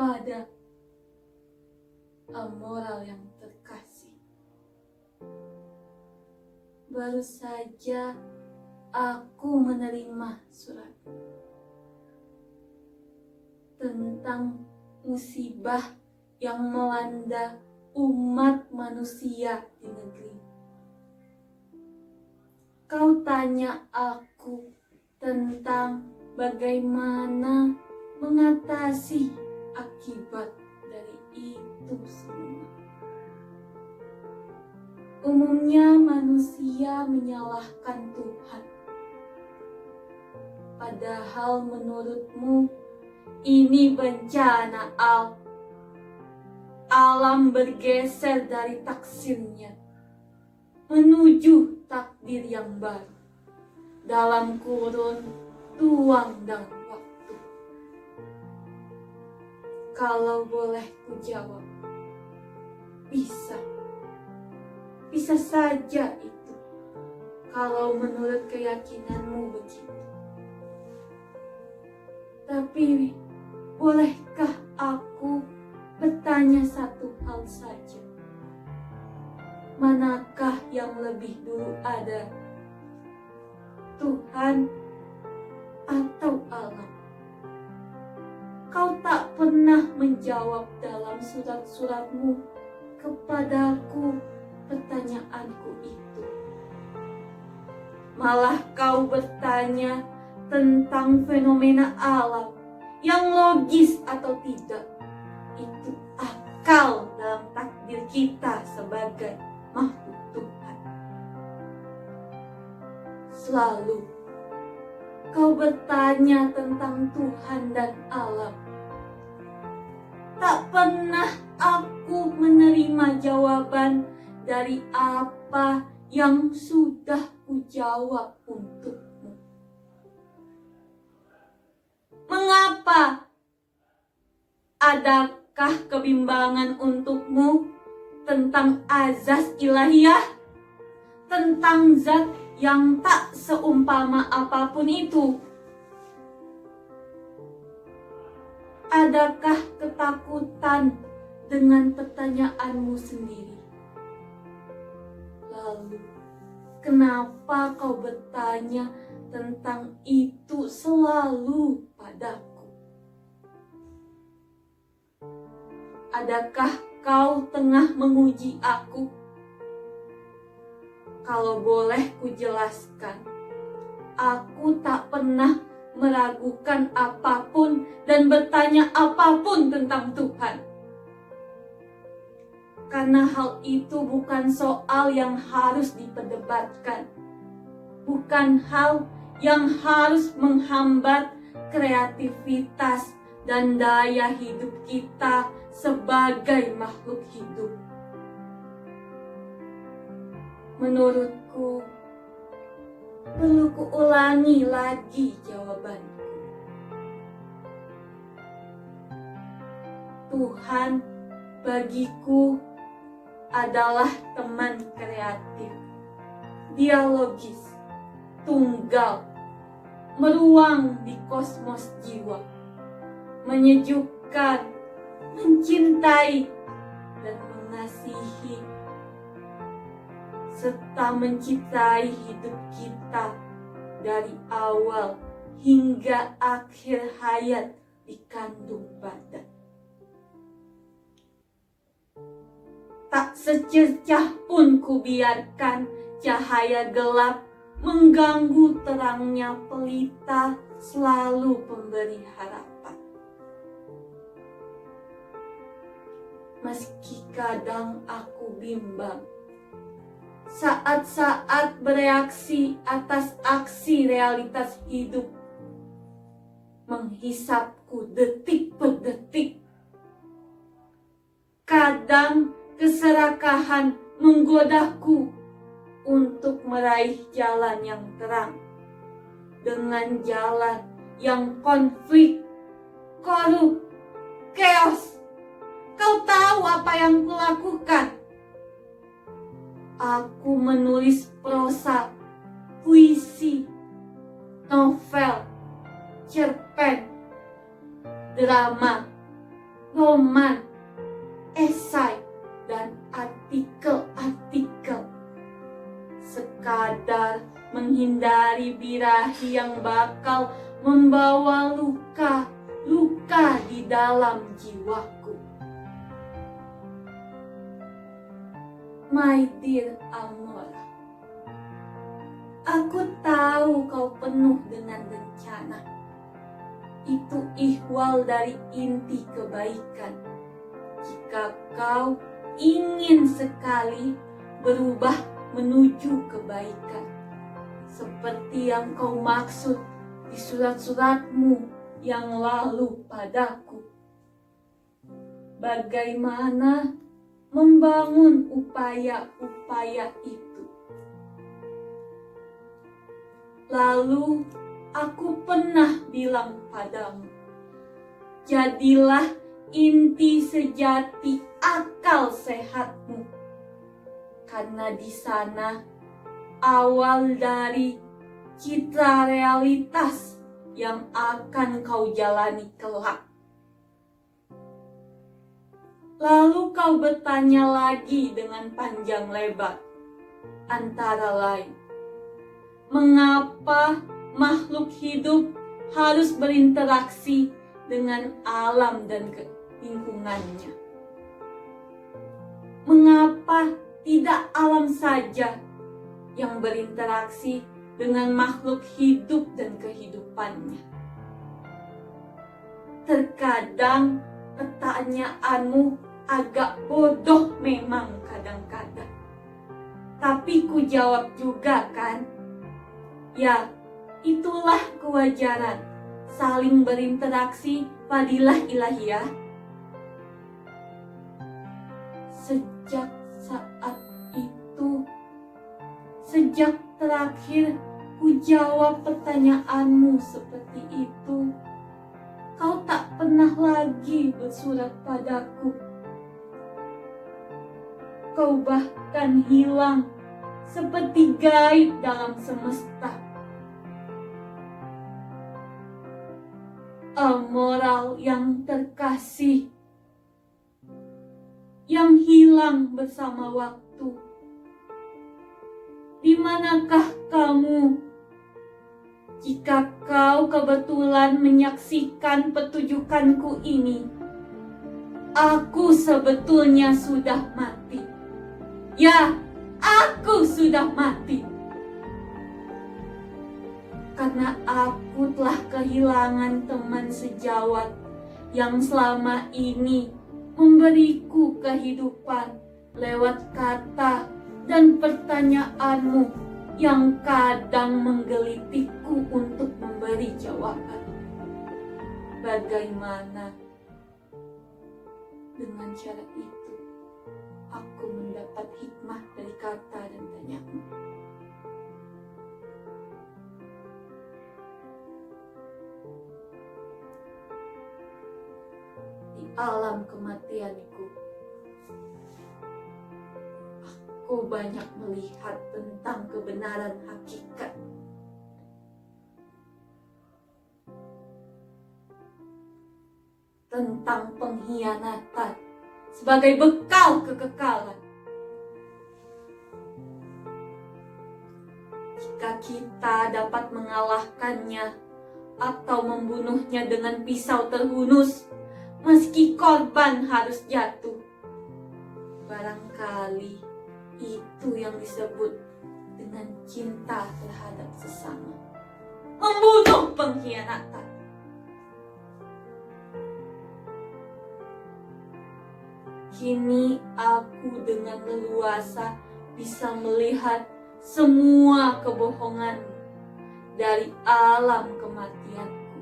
ada, amoral yang terkasih. Baru saja aku menerima surat tentang musibah yang melanda umat manusia di negeri. Kau tanya aku tentang bagaimana mengatasi akibat dari itu semua. Umumnya manusia menyalahkan Tuhan. Padahal menurutmu ini bencana alam bergeser dari taksirnya menuju takdir yang baru dalam kurun tuang dan waktu. Kalau boleh kujawab, bisa saja itu kalau menurut keyakinanmu begitu. Tapi bolehkah aku bertanya satu hal saja? Manakah yang lebih dulu ada, Tuhan atau alam? Kau tak pernah menjawab dalam surat-suratmu kepadaku pertanyaanku itu. Malah kau bertanya tentang fenomena alam yang logis atau tidak. Itu akal dalam takdir kita sebagai makhluk Tuhan. Selalu kau bertanya tentang Tuhan dan alam. Tak pernah aku menerima jawaban dari apa yang sudah kujawab untukmu. Mengapa? Adakah kebimbangan untukmu tentang azas ilahiyah? Tentang zat yang tak seumpama apapun itu? Adakah ketakutan dengan pertanyaanmu sendiri? Lalu, kenapa kau bertanya tentang itu selalu padaku? Adakah kau tengah menguji aku? Kalau boleh kujelaskan, aku tak pernah meragukan apapun dan bertanya apapun tentang Tuhan. Karena hal itu bukan soal yang harus diperdebatkan. Bukan hal yang harus menghambat kreativitas dan daya hidup kita sebagai makhluk hidup. Menurutku, perlu kuulangi lagi jawabanku. Tuhan bagiku adalah teman kreatif, dialogis, tunggal, meruang di kosmos jiwa, menyejukkan, mencintai, dan mengasihi, serta mencintai hidup kita dari awal hingga akhir hayat di kandung badan. Tak secercah pun kubiarkan cahaya gelap mengganggu terangnya pelita selalu pemberi harapan. Meski kadang aku bimbang saat-saat bereaksi atas aksi realitas hidup, menghisapku detik per detik. Kadang keserakahan menggodaku untuk meraih jalan yang terang, dengan jalan yang konflik, korup, chaos. Kau tahu apa yang kulakukan? Aku menulis prosa, puisi, novel, cerpen, drama, roman, esai, dan artikel-artikel. Sekadar menghindari birahi yang bakal membawa luka di dalam jiwaku. My dear Amora, aku tahu kau penuh dengan rencana. Itu ihwal dari inti kebaikan. Jika kau ingin sekali berubah menuju kebaikan, seperti yang kau maksud di surat-suratmu yang lalu padaku. Bagaimana membangun upaya-upaya itu? Lalu aku pernah bilang padamu, jadilah inti sejati akal sehatmu, karena di sana awal dari citra realitas yang akan kau jalani kelak. Lalu kau bertanya lagi dengan panjang lebar, antara lain, mengapa makhluk hidup harus berinteraksi dengan alam dan lingkungannya? Mengapa tidak alam saja yang berinteraksi dengan makhluk hidup dan kehidupannya? Terkadang pertanyaanmu agak bodoh memang kadang-kadang. Tapi ku jawab juga kan? Ya, itulah kewajaran saling berinteraksi fadilah ilahiyah. Sejak saat itu, sejak terakhir ku jawab pertanyaanmu seperti itu, kau tak pernah lagi bersurat padaku. Kau bahkan hilang seperti gaib dalam semesta. Amoral yang terkasih, yang hilang bersama waktu. Di manakah kamu jika kau kebetulan menyaksikan pertunjukanku ini? Aku sebetulnya sudah mati. Ya, aku sudah mati. Karena aku telah kehilangan teman sejawat yang selama ini memberiku kehidupan lewat kata dan pertanyaanmu yang kadang menggelitiku untuk memberi jawaban. Bagaimana dengan cara itu aku mendapat hikmah dari kata dan tanyamu? Di alam kematianku, aku banyak melihat tentang kebenaran hakikat. Tentang pengkhianatan sebagai bekal kekekalan. Jika kita dapat mengalahkannya atau membunuhnya dengan pisau terhunus, meski korban harus jatuh, barangkali itu yang disebut dengan cinta terhadap sesama. Membunuh pengkhianatan. Kini aku dengan leluasa bisa melihat semua kebohongan dari alam kematianku.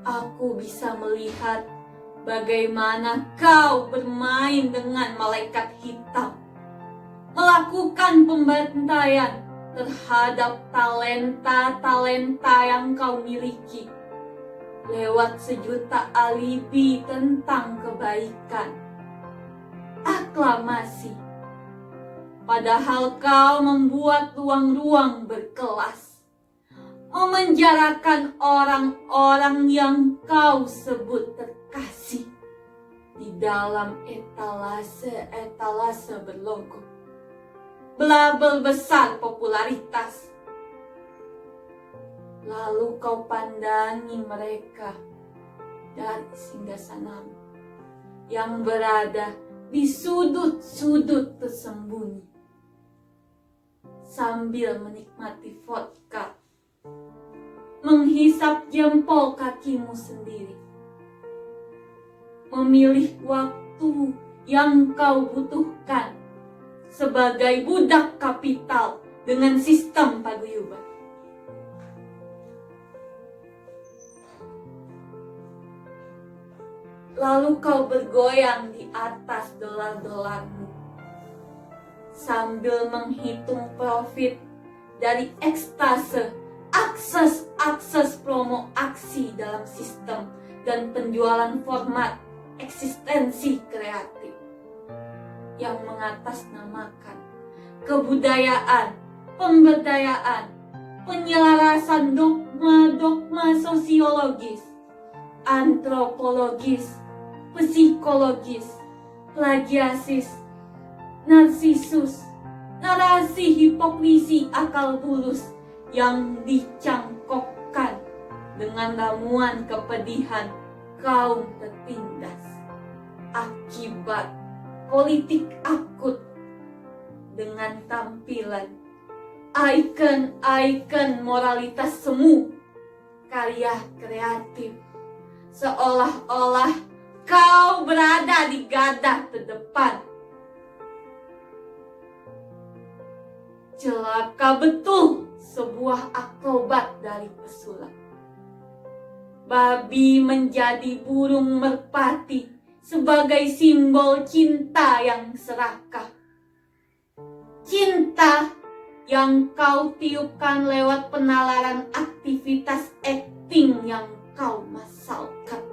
Aku bisa melihat bagaimana kau bermain dengan malaikat hitam, melakukan pembantaian terhadap talenta-talenta yang kau miliki lewat sejuta alibi tentang kebaikan, aklamasi. Padahal kau membuat ruang-ruang berkelas, memenjarakan orang-orang yang kau sebut terkasih di dalam etalase berlogo, belabel besar popularitas. Lalu kau pandangi mereka dari singgasanamu yang berada di sudut-sudut tersembunyi sambil menikmati vodka, menghisap jempol kakimu sendiri, memilih waktu yang kau butuhkan sebagai budak kapital dengan sistem paguyuban. Lalu kau bergoyang di atas dolar-dolarmu sambil menghitung profit dari ekstase, akses promo aksi dalam sistem dan penjualan format eksistensi kreatif yang mengatasnamakan kebudayaan, pemberdayaan, penyelarasan dogma-dogma sosiologis, antropologis, psikologis, plagiasis, narsisus, narasi hipokrisi akal bulus yang dicangkokkan dengan ramuan kepedihan kaum tertindas akibat politik akut dengan tampilan ikon-ikon moralitas semu karya kreatif, seolah-olah kau berada di garda terdepan. Celaka betul sebuah akrobat dari pesulap. Babi menjadi burung merpati sebagai simbol cinta yang serakah. Cinta yang kau tiupkan lewat penalaran aktivitas akting yang kau masalkan.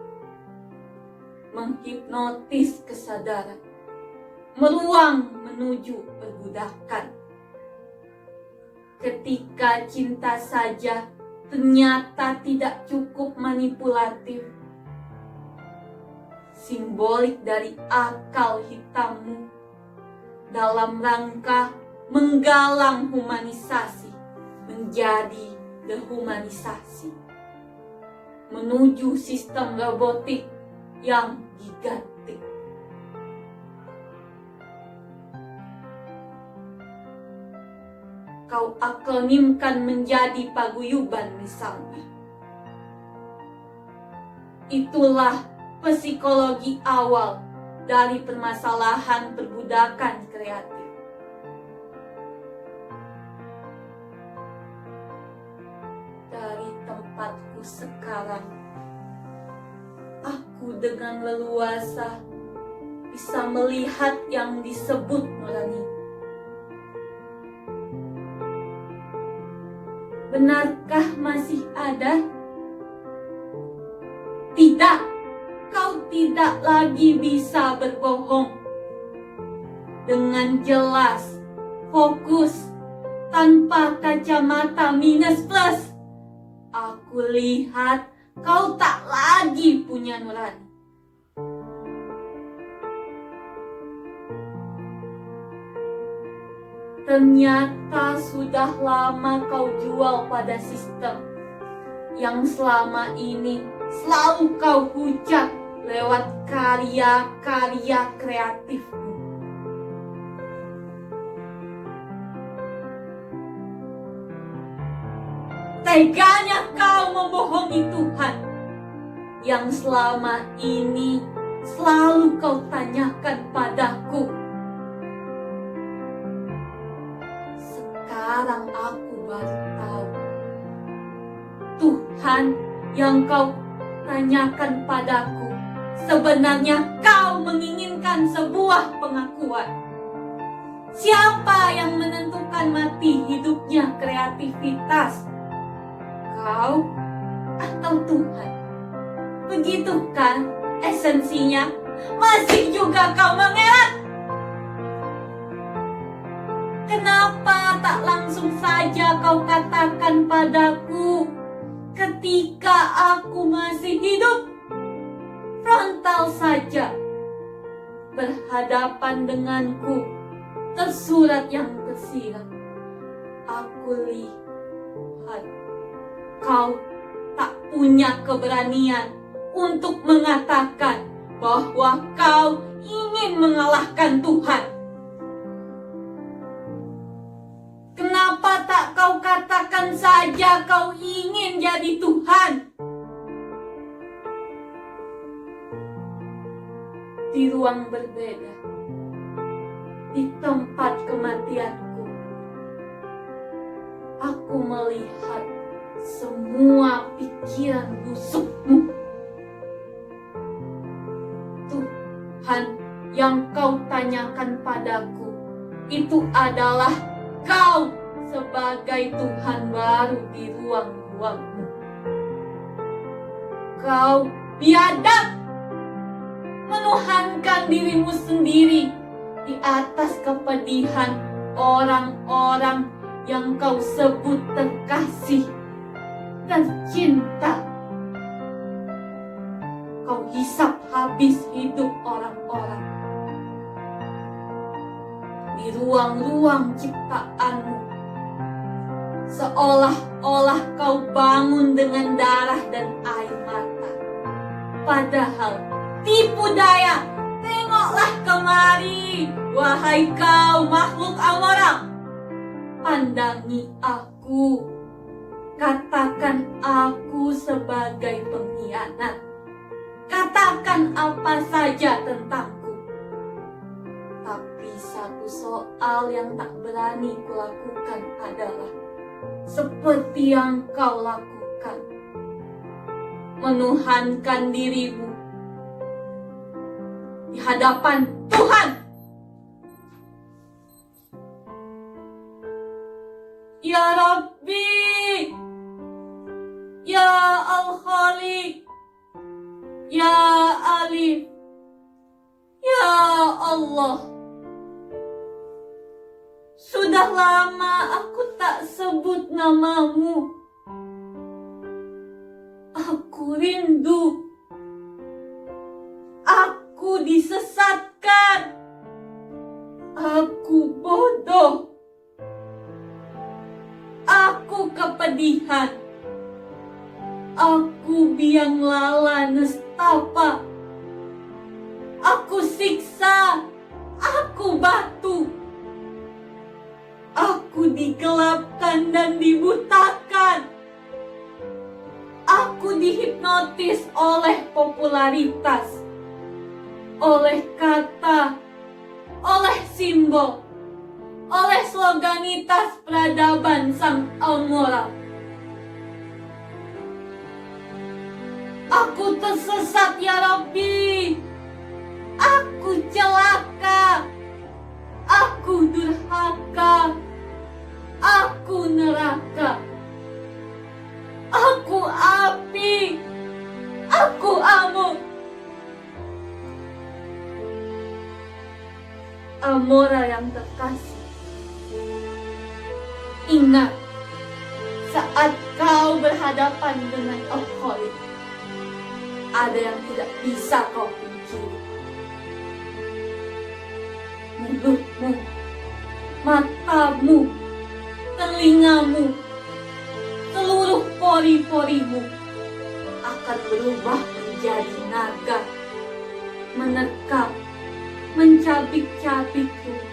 Menghipnotis kesadaran, meruang menuju perbudakan. Ketika cinta saja ternyata tidak cukup manipulatif, simbolik dari akal hitammu dalam rangka menggalang humanisasi menjadi dehumanisasi, menuju sistem robotik yang gigantik. Kau akronimkan menjadi paguyuban misalnya. Itulah psikologi awal dari permasalahan perbudakan kreatif. Dari tempatku sekarang, aku dengan leluasa bisa melihat yang disebut nurani. Benarkah masih ada? Tidak, kau tidak lagi bisa berbohong. Dengan jelas, fokus, tanpa kacamata minus plus, aku lihat kau tak lagi punya nurani. Ternyata sudah lama kau jual pada sistem yang selama ini selalu kau hujat lewat karya-karya kreatifmu. Teganya kau membohongi Tuhan yang selama ini selalu kau tanyakan padaku. Sekarang aku baru tahu, Tuhan yang kau tanyakan padaku, sebenarnya kau menginginkan sebuah pengakuan. Siapa yang menentukan mati hidupnya kreativitas? Kau atau Tuhan? Begitu kan esensinya? Masih juga kau mengelak? Kenapa tak langsung saja kau katakan padaku ketika aku masih hidup? Frontal saja, berhadapan denganku, tersurat yang tersirat. Aku lihat kau tak punya keberanian untuk mengatakan bahwa kau ingin mengalahkan Tuhan. Kenapa tak kau katakan saja kau ingin jadi Tuhan? Di ruang berbeda, di tempat kematianku, aku melihat semua pikiran busukmu. Tuhan yang kau tanyakan padaku itu adalah kau sebagai Tuhan baru di ruang-ruangmu. Kau biadab, menuhankan dirimu sendiri di atas kepedihan orang-orang yang kau sebut terkasih, tercinta. Kau hisap habis hidup orang-orang di ruang-ruang ciptaanmu, seolah-olah kau bangun dengan darah dan air mata. Padahal tipu daya. Tengoklah kemari, wahai kau makhluk amoral. Pandangi aku, katakan aku sebagai pengkhianat. Katakan apa saja tentangku. Tapi satu soal yang tak berani kulakukan adalah seperti yang kau lakukan, menuhankan dirimu di hadapan Tuhan. Ya Rabbi, Ya Al-Khaliq, Ya Alif, Ya Allah. Sudah lama aku tak sebut namamu. Aku rindu. Aku disesatkan. Aku bodoh. Aku kepedihan. Aku biang lala nestapa. Aku siksa. Aku batu. Aku digelapkan dan dibutakan. Aku dihipnotis oleh popularitas, oleh kata, oleh simbol, oleh sloganitas peradaban sang amoral. Aku tersesat ya Rabbi. Aku celaka. Aku durhaka. Aku neraka. Aku api. Aku amuk. Amora yang terkasih, ingat, saat kau berhadapan dengan Al-Khaliq, ada yang tidak bisa kau pungkiri. Mulutmu, matamu, telingamu, seluruh pori-porimu akan berubah menjadi naga, menerkam, mencabik-cabik tubuh